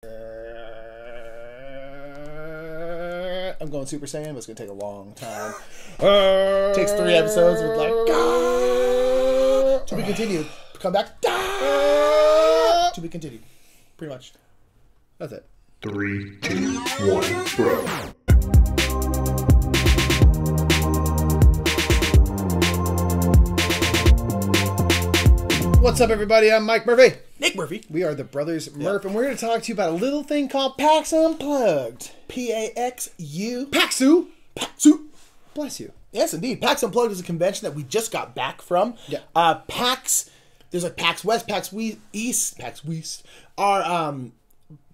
I'm going Super Saiyan, but it's going to take a long time. Takes 3 episodes with like, to be continued. Come back, to be continued. Pretty much. That's it. 3, 2, 1, bro. What's up, everybody? I'm Mike Murphy. Nick Murphy. We are the brothers Murph, and we're going to talk to you about a little thing called PAX Unplugged. PAXU. PAXU. PAXU. Bless you. Yes, indeed. PAX Unplugged is a convention that we just got back from. Yeah. PAX, there's like PAX West, PAX East are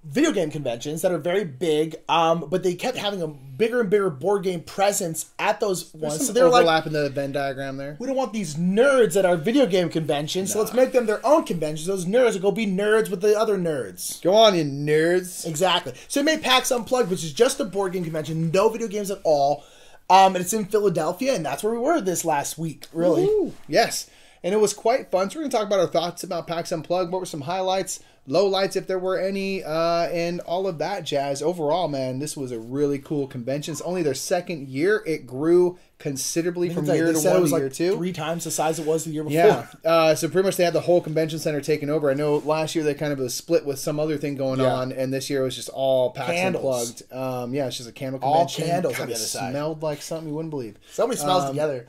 video game conventions that are very big, but they kept having a bigger and bigger board game presence at those ones. There's So some they're like, overlap in the Venn diagram there. we don't want these nerds at our video game convention, so let's make them their own conventions. Those nerds will go be nerds with the other nerds. Go on, you nerds. Exactly. So they made PAX Unplugged, which is just a board game convention, no video games at all. And it's in Philadelphia, and that's where we were this last week, really. Woo-hoo. Yes. And it was quite fun. So we're going to talk about our thoughts about PAX Unplugged. What were some highlights, lowlights, if there were any, and all of that jazz. Overall, man, this was a really cool convention. It's only their second year. It grew considerably from year to one to year two. 3 times the size it was the year before. Yeah. So pretty much they had the whole convention center taken over. I know last year they kind of was split with some other thing going on, and this year it was just all PAX Unplugged. Yeah, it's just a candle convention. All candles God, on the other side. Smelled like something you wouldn't believe. Somebody smells together.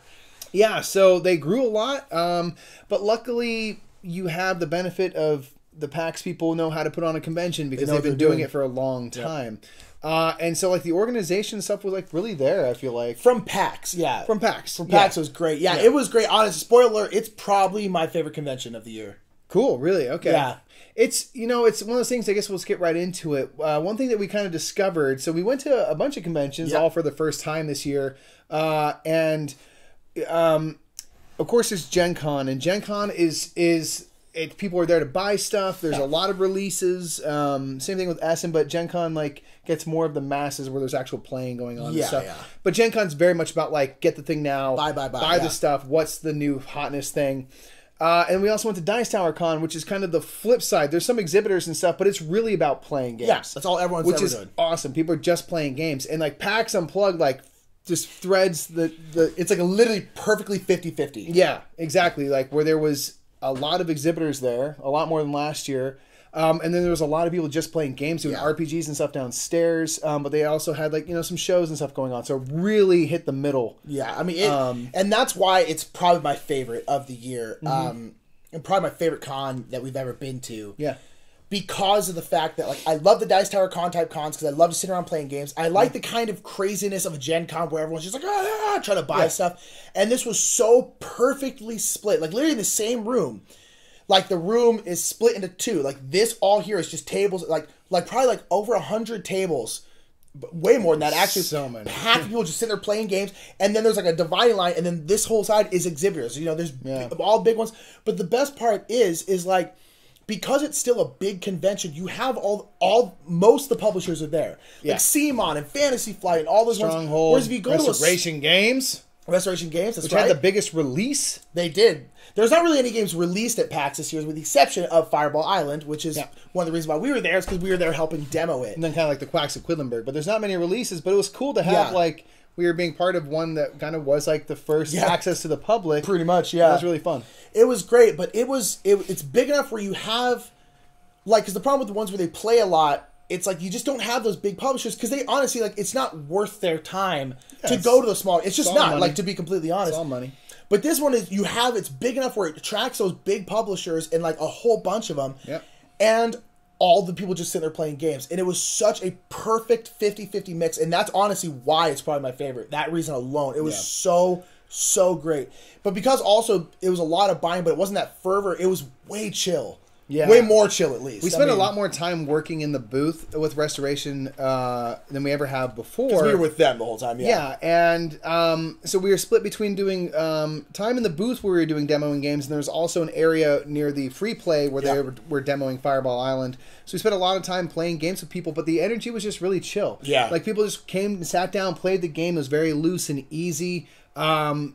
Yeah, so they grew a lot, but luckily you have the benefit of the PAX people know how to put on a convention because they've been doing it for a long time. Yep. And so like the organization stuff was like really there, I feel like. From PAX, yeah. From PAX. From PAX, it was great. Yeah, it was great. Honestly, spoiler alert, it's probably my favorite convention of the year. Cool, really? Okay. Yeah. It's, it's one of those things, I guess we'll skip right into it. One thing that we kind of discovered, so we went to a bunch of conventions all for the first time this year, and of course there's Gen Con, and Gen Con is people are there to buy stuff. There's a lot of releases. Same thing with Essen, but Gen Con like gets more of the masses where there's actual playing going on and stuff. Yeah. But Gen Con's very much about like get the thing now, buy the stuff. What's the new hotness thing? And we also went to Dice Tower Con, which is kind of the flip side. There's some exhibitors and stuff, but it's really about playing games. Yes, that's all everyone's ever doing. Which is awesome. People are just playing games, and like PAX Unplugged, like just threads the. It's like a literally perfectly 50-50. Yeah, exactly. Like where there was a lot of exhibitors there, a lot more than last year. And then there was a lot of people just playing games, doing RPGs and stuff downstairs. But they also had like, some shows and stuff going on. So really hit the middle. Yeah, I mean, and that's why it's probably my favorite of the year. And probably my favorite con that we've ever been to. Yeah. Because of the fact that, like, I love the Dice Tower Con type cons because I love to sit around playing games. I like the kind of craziness of a Gen Con where everyone's just like, trying to buy stuff. And this was so perfectly split. Like, literally in the same room. Like, the room is split into 2. Like, this all here is just tables. Like probably, like, over 100 tables. Way more than that. Actually, so many. Half people just sitting there playing games. And then there's, like, a dividing line. And then this whole side is exhibitors. There's all big ones. But the best part is like, because it's still a big convention, you have most of the publishers are there. Like CMON and Fantasy Flight and all those Stronghold, ones. Whereas if you go to Restoration Games, that's which had the biggest release. They did. There's not really any games released at PAX this year, with the exception of Fireball Island, which is one of the reasons why we were there, is because we were there helping demo it. And then kind of like the Quacks of Quedlinburg. But there's not many releases, but it was cool to have like we were being part of one that kind of was like the first access to the public. Pretty much, yeah. It was really fun. It was great, but it's big enough where you have, like, because the problem with the ones where they play a lot, it's like you just don't have those big publishers because they honestly, like, it's not worth their time to go to the small. It's just not, like, to be completely honest. It's all money. But this one is, it's big enough where it attracts those big publishers and, like, a whole bunch of them. Yep. And all the people just sitting there playing games. And it was such a perfect 50-50 mix. And that's honestly why it's probably my favorite. That reason alone. It was so great. But because also it was a lot of buying, but it wasn't that fervor, it was way chill. Yeah. Way more chill, at least. We spent a lot more time working in the booth with Restoration than we ever have before. Because we were with them the whole time, yeah. And so we were split between doing time in the booth where we were doing demoing games, and there was also an area near the free play where they were demoing Fireball Island. So we spent a lot of time playing games with people, but the energy was just really chill. Yeah. Like, people just came and sat down, played the game. It was very loose and easy. And,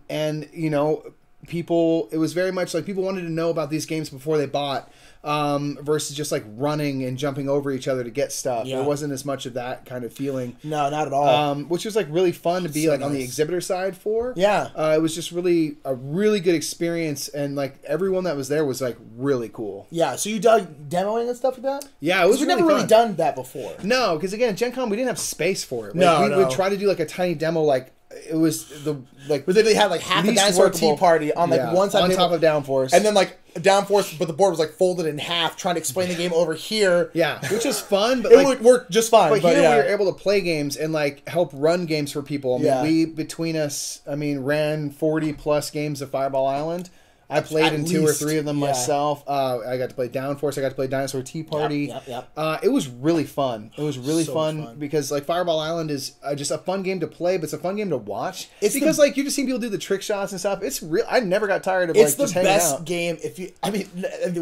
people, it was very much like people wanted to know about these games before they bought. versus just like running and jumping over each other to get stuff. Yeah. There wasn't as much of that kind of feeling. No, not at all. Which was like really fun to be So like on the nice. exhibitor side for. Yeah. It was just really a really good experience, and like everyone that was there was like really cool. Yeah, so you dug demoing and stuff like that? Yeah, it was We've really never really fun. done that before. No, because again, Gen Con, we didn't have space for it. Like, No, we no. would try to do like a tiny demo, like it was the like We literally had like half a least dinosaur workable- tea party on like Yeah, one side on table, top of Downforce, and then like downforce, but the board was like folded in half, trying to explain the game over here. yeah, which is fun, but It like, would work just fine. But But here yeah. we were able to play games and like help run games for people. I mean, Yeah. we between us, I mean, ran 40 plus games of Fireball Island. I played At in 2 or least, 3 of them yeah. myself. I got to play Downforce. I got to play Dinosaur Tea Party. Yep. It was really fun. It was really So fun, much fun. because like Fireball Island is just a fun game to play, but it's a fun game to watch. It's because like you just seen people do the trick shots and stuff. It's real. I never got tired of It's like just the hanging best out. game. If you, I mean,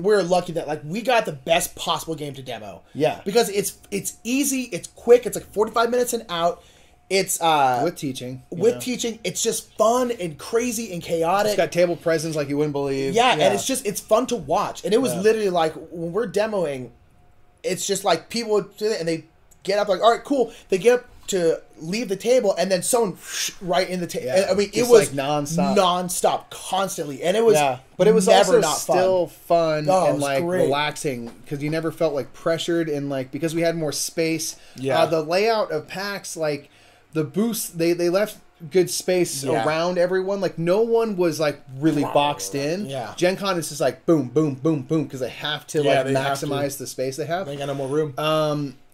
we're lucky that like we got the best possible game to demo. Yeah. because it's easy, it's quick, it's like 45 minutes and out. It's With teaching, you with know. teaching. It's just fun and crazy and chaotic. It's got table presence like you wouldn't believe. Yeah, and it's fun to watch. And it was Yeah. literally like when we're demoing, it's just like people would do it and they get up like, all right, cool. They get up to leave the table and then someone right in the table. Yeah, I mean, it just was like nonstop. nonstop, constantly, and it was but it was never also not fun. still fun Oh, it and was like great. relaxing, because you never felt like pressured, and like because we had more space. Yeah. The layout of PAX, like the booths, they left good space Yeah. around everyone. Like no one was like really boxed in. Yeah. Gen Con is just like boom, boom, boom, boom, because they have to Yeah, like they have to. maximize the space they have. They ain't got no more room.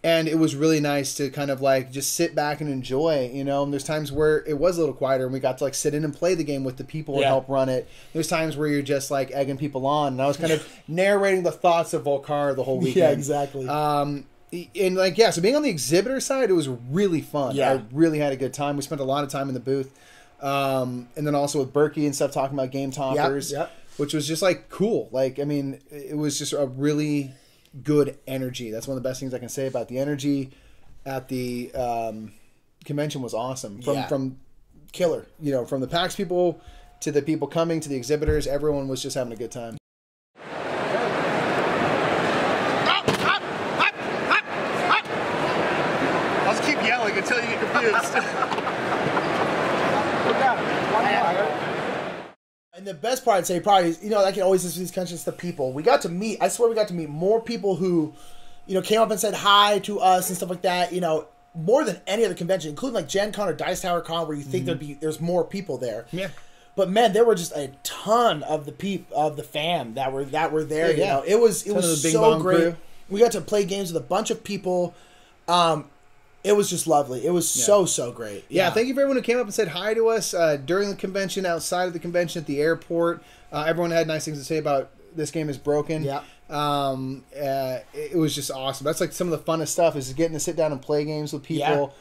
And it was really nice to kind of like just sit back and enjoy, you know. And there's times where it was a little quieter and we got to like sit in and play the game with the people and Yeah. help run it. There's times where you're just like egging people on, and I was kind of narrating the thoughts of Volcar the whole weekend. Yeah, exactly. And like, yeah, so being on the exhibitor side, it was really fun. Yeah. I really had a good time. We spent a lot of time in the booth. And then also with Berkey and stuff, talking about game toppers, yep. which was just like cool. Like, I mean, it was just a really good energy. That's one of the best things I can say about the energy at the convention was awesome. Yeah. From Killer. you know, from the PAX people to the people coming to the exhibitors, everyone was just having a good time. I'll just keep yelling until you get confused. And the best part, I'd say, probably is, you know, I can always listen to these conventions, the people. We got to meet, I swear we got to meet more people who, you know, came up and said hi to us and stuff like that, you know, more than any other convention, including like Gen Con or Dice Tower Con, where you think there's more people there. Yeah. But man, there were just a ton of the fam that were there. You Yeah. know, it was Ton of the Bing so Bong great. crew. We got to play games with a bunch of people. It was just lovely. It was so great. Yeah, thank you for everyone who came up and said hi to us during the convention, outside of the convention, at the airport. Everyone had nice things to say about This Game Is Broken. Yeah. It was just awesome. That's like some of the funnest stuff, is getting to sit down and play games with people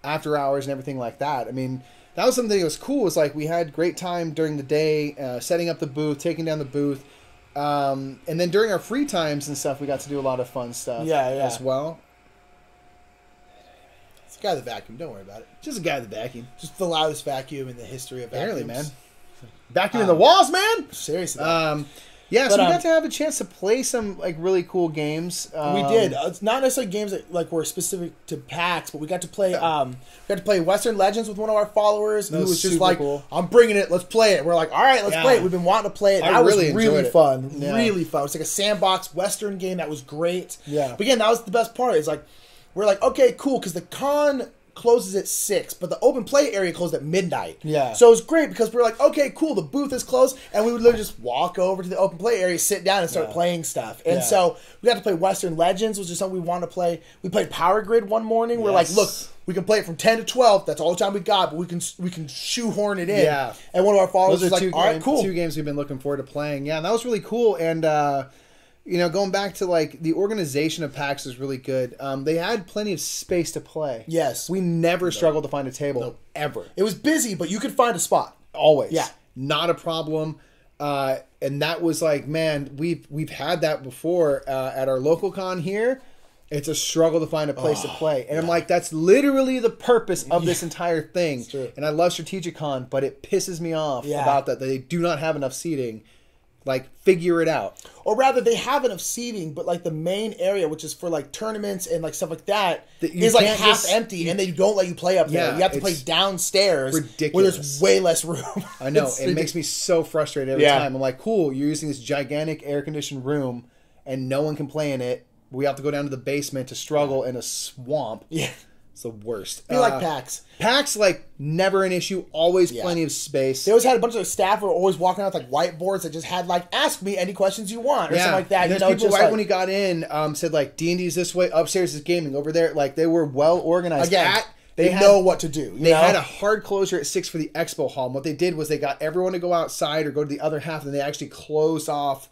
after hours and everything like that. I mean, that was something that was cool. Was like we had great time during the day, setting up the booth, taking down the booth. And then during our free times and stuff, we got to do a lot of fun stuff as well. It's the guy with the vacuum. Don't worry about it. Just a guy with a vacuum. Just the loudest vacuum in the history of vacuums. Barely, man. Vacuum in the walls, man! Seriously. Yeah, so But, we got to have a chance to play some like really cool games. We did. It's not necessarily games that like were specific to PAX, but we got to play Western Legends with one of our followers who was just super like, cool. "I'm bringing it. Let's play it." We're like, "All right, let's Yeah. play it." We've been wanting to play it. I That really was enjoyed really it. fun. Yeah. Really fun. It's like a sandbox Western game that was great. Yeah. But again, that was the best part. It's like we're like, okay, cool, because the con closes at 6, but the open play area closed at midnight. Yeah. So it was great because we were like, okay, cool, the booth is closed, and we would literally just walk over to the open play area, sit down, and start playing stuff. And Yeah. so we got to play Western Legends, which is something we wanted to play. We played Power Grid one morning. We're like, Yes. look, we can play it from 10 to 12. That's all the time we got, but we can shoehorn it in. Yeah. And one of our followers Those was are like, all right, cool. two games we've been looking forward to playing. Yeah, and that was really cool. And you know, going back to like the organization of PAX is really good. They had plenty of space to play. Yes. We never struggled to find a table ever. It was busy, but you could find a spot. Always. Yeah. Not a problem. And that was like, man, we've had that before at our local con here. It's a struggle to find a place to play. And I'm like, that's literally the purpose of this entire thing. true. And I love Strategic Con, but it pisses me off Yeah. about that. They do not have enough seating. Like, figure it out. Or rather, they have enough seating, but like the main area, which is for like tournaments and like stuff like that, is like half empty, and they don't let you play up there. You have to play downstairs, ridiculous. where there's way less room. I know. It makes me so frustrated every time. I'm like, cool, you're using this gigantic air-conditioned room, and no one can play in it. We have to go down to the basement to struggle in a swamp. Yeah. It's the worst. Be like PAX. PAX, like, never an issue. Always plenty of space. They always had a bunch of staff who were always walking out with, like, whiteboards that just had, like, ask me any questions you want, or something like that. There's people right when he got in said, like, D&D's this way, upstairs is gaming, over there. Like, they were well organized. Again, they know what to do. They had a hard closure at 6 for the expo hall. And what they did was they got everyone to go outside or go to the other half, and they actually closed off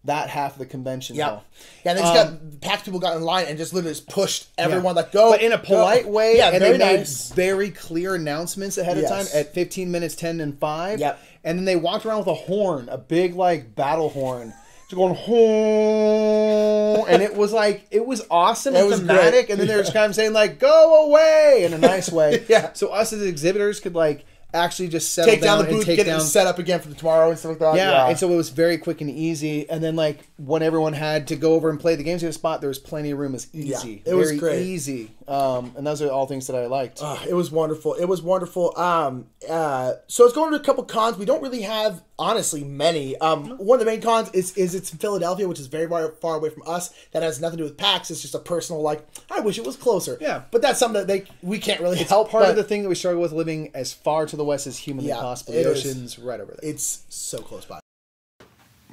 that half of the convention hall. Yeah, and they just got PAX people got in line and just literally just pushed everyone like go, but in a polite way. Yeah, and very they made nice. Very clear announcements ahead of time at 15 minutes, 10 and 5. Yep. And then they walked around with a horn, a big like battle horn, just going horn, and it was like it was awesome and thematic. Great. And then they were just kind of saying like "go away" in a nice way. So us as exhibitors could like actually just settle take down the booth, get it set up again for tomorrow and stuff like that. Yeah, and so it was very quick and easy. And then, like, when everyone had to go over and play the games in a spot, there was plenty of room. It was easy. It was great. Easy. And those are all things that I liked. It was wonderful. It was wonderful. So it's going to a couple cons. We don't really have, honestly, many. One of the main cons is it's in Philadelphia, which is very far away from us. That has nothing to do with PAX. It's just a personal, like, I wish it was closer. Yeah. But that's something that we can't really help. Part of the thing that we struggle with living as far to the west as humanly possible. The ocean's right over there. It's so close by.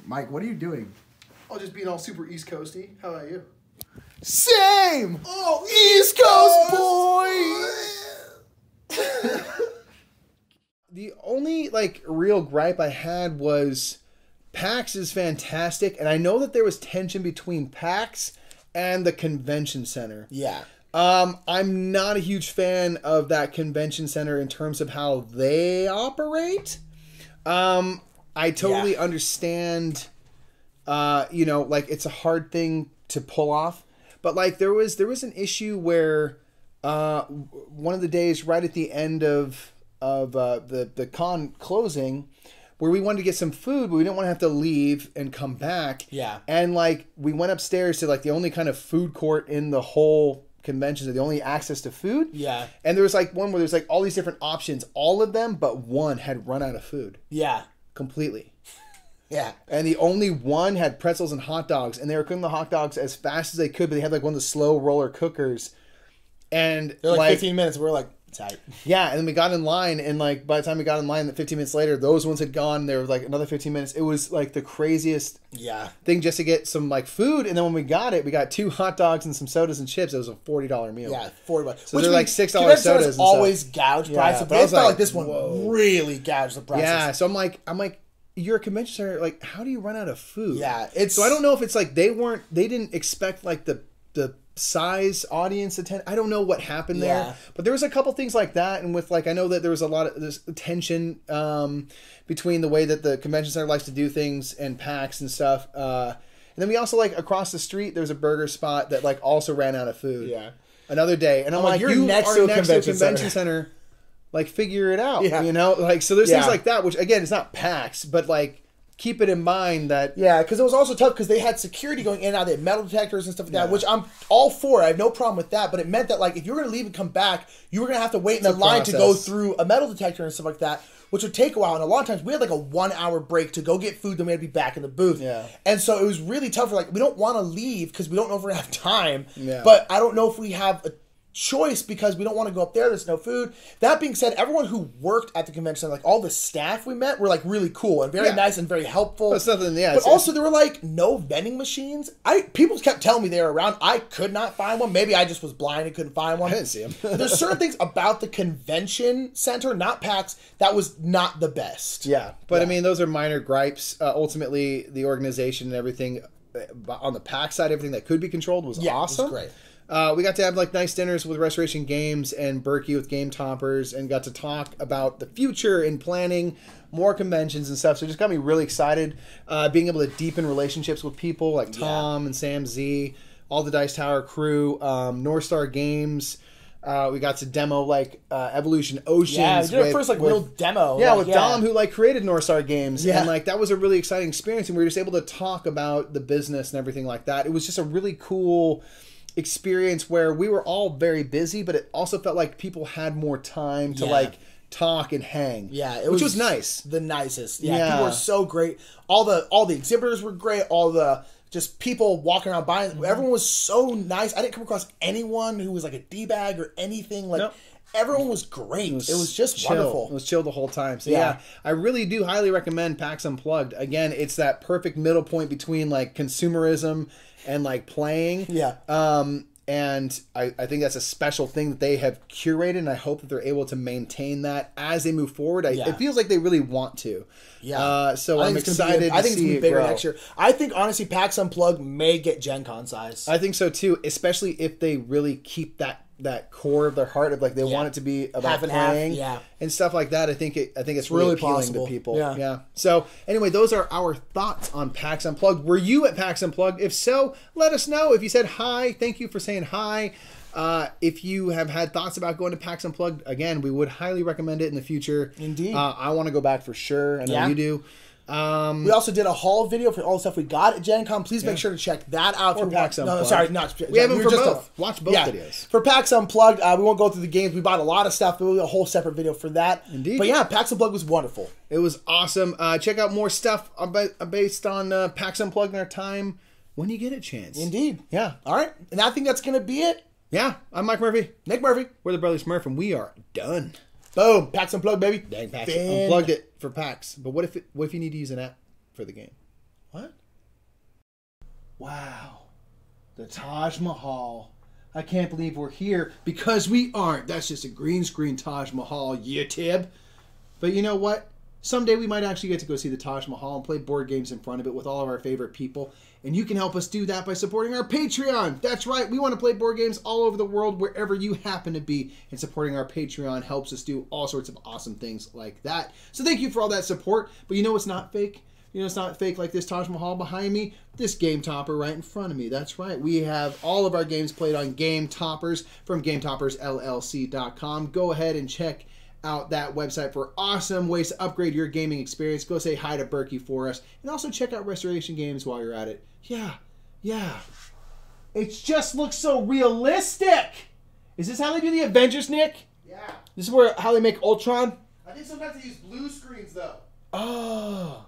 Mike, what are you doing? I'll just being all super East Coasty. How about you? Same! Oh, East Coast boy! The only, like, real gripe I had was PAX is fantastic, and I know that there was tension between PAX and the convention center. Yeah. I'm not a huge fan of that convention center in terms of how they operate. I totally understand, you know, like it's a hard thing to pull off, but like there was an issue where, one of the days right at the end of the con closing, where we wanted to get some food, but we didn't want to have to leave and come back. Yeah. And like we went upstairs to like the only kind of food court in the whole convention, so the only access to food. Yeah. And there was like one where there's like all these different options, all of them but one had run out of food. Yeah. Completely. Yeah. And the only one had pretzels and hot dogs, and they were cooking the hot dogs as fast as they could, but they had like one of the slow roller cookers. And they're like 15 minutes. We're like, tight. Yeah, and then we got in line, and like by the time we got in line, 15 minutes later, those ones had gone. There was like another 15 minutes. It was like the craziest thing just to get some like food. And then when we got it, we got 2 hot dogs and some sodas and chips. It was a $40 meal. Yeah, $40. So they're like $6 sodas. And always stuff. gouge prices. But it felt like this one really gouged the prices. Yeah, so I'm like, you're a convention center. Like, how do you run out of food? Yeah, so I don't know if it's like they didn't expect like the size audience attend. I don't know what happened there, but there was a couple things like that, and with like I know that there was a lot of this tension between the way that the convention center likes to do things and PAX and stuff. And then we also like across the street there's a burger spot that like also ran out of food. Yeah, another day, and I'm like, you're next to a convention center. Like figure it out. You know, like so there's things like that, which again it's not PAX, but like. Keep it in mind that... Yeah, because it was also tough because they had security going in and out. They had metal detectors and stuff like that, which I'm all for. I have no problem with that. But it meant that, like, if you were going to leave and come back, you were going to have to wait in the line to go through a metal detector and stuff like that, which would take a while. And a lot of times, we had, like, a 1-hour break to go get food, then we had to be back in the booth. Yeah. And so it was really tough. Like, we don't want to leave because we don't know if we're going to have time. Yeah. But I don't know if we have a choice because we don't want to go up there. There's no food. That being said, everyone who worked at the convention center, like all the staff we met, were like really cool and very nice and very helpful. That's nothing. Yeah, but also there were like no vending machines. People kept telling me they were around. I could not find one. Maybe I just was blind and couldn't find one. I didn't see them. There's certain things about the convention center, not PAX, that was not the best. Yeah, but I mean those are minor gripes. Ultimately, the organization and everything on the PAX side, everything that could be controlled was awesome. It was great. We got to have like nice dinners with Restoration Games and Berkey with Game Toppers, and got to talk about the future and planning more conventions and stuff. So it just got me really excited, being able to deepen relationships with people like Tom and Sam Z, all the Dice Tower crew, North Star Games, We got to demo like Evolution Oceans. Yeah, we did our first like real demo. Yeah, like, with Dom, who like created North Star Games, Yeah. and like that was a really exciting experience, and we were just able to talk about the business and everything like that. It was just a really cool experience where we were all very busy, but it also felt like people had more time to like talk and hang. Yeah, which was nice. The nicest. Yeah, people were so great. All the exhibitors were great. All the just people walking around buying. Everyone was so nice. I didn't come across anyone who was like a D-bag or anything. Like everyone was great. It was just chill. wonderful. It was chill the whole time. So yeah, I really do highly recommend PAX Unplugged. Again, it's that perfect middle point between like consumerism and like playing. Yeah. And I think that's a special thing that they have curated, and I hope that they're able to maintain that as they move forward. It feels like they really want to. Yeah. So I'm excited. I think it's going to be bigger grow. next year. I think honestly, PAX Unplugged may get Gen Con size. I think so too, especially if they really keep that core of their heart of like they want it to be about half and playing and stuff like that. I think it's really appealing possible. to people. Yeah. So anyway, those are our thoughts on PAX Unplugged. Were you at PAX Unplugged? If so, let us know. If you said hi, thank you for saying hi. If you have had thoughts about going to PAX Unplugged, again, we would highly recommend it in the future. Indeed. I want to go back for sure. I know you do. We also did a haul video for all the stuff we got at Gen Con. Please make sure to check that out. Or PAX Unplugged. No, sorry, not. We have them for just both. Watch both videos. For PAX Unplugged, we won't go through the games. We bought a lot of stuff, but we'll do a whole separate video for that. Indeed. But yeah, PAX Unplugged was wonderful. It was awesome. Check out more stuff based on PAX Unplugged in our time when you get a chance. Indeed. Yeah. All right. And I think that's going to be it. Yeah. I'm Mike Murphy. Nick Murphy. We're the Brothers Murph, and we are done. Boom. PAX Unplugged, baby. Dang, PAX Unplugged it for PAX. But what if you need to use an app for the game? What? Wow. The Taj Mahal. I can't believe we're here because we aren't. That's just a green screen Taj Mahal, you tib. But you know what? Someday we might actually get to go see the Taj Mahal and play board games in front of it with all of our favorite people. And you can help us do that by supporting our Patreon. That's right. We want to play board games all over the world, wherever you happen to be. And supporting our Patreon helps us do all sorts of awesome things like that. So thank you for all that support. But you know what's not fake? You know, it's not fake like this Taj Mahal behind me. This Game Topper right in front of me. That's right. We have all of our games played on Game Toppers from GameToppersLLC.com. Go ahead and check out that website for awesome ways to upgrade your gaming experience. Go say hi to Berkey for us. And also check out Restoration Games while you're at it. Yeah. It just looks so realistic. Is this how they do the Avengers, Nick? Yeah. This is how they make Ultron? I think sometimes they use blue screens, though. Oh.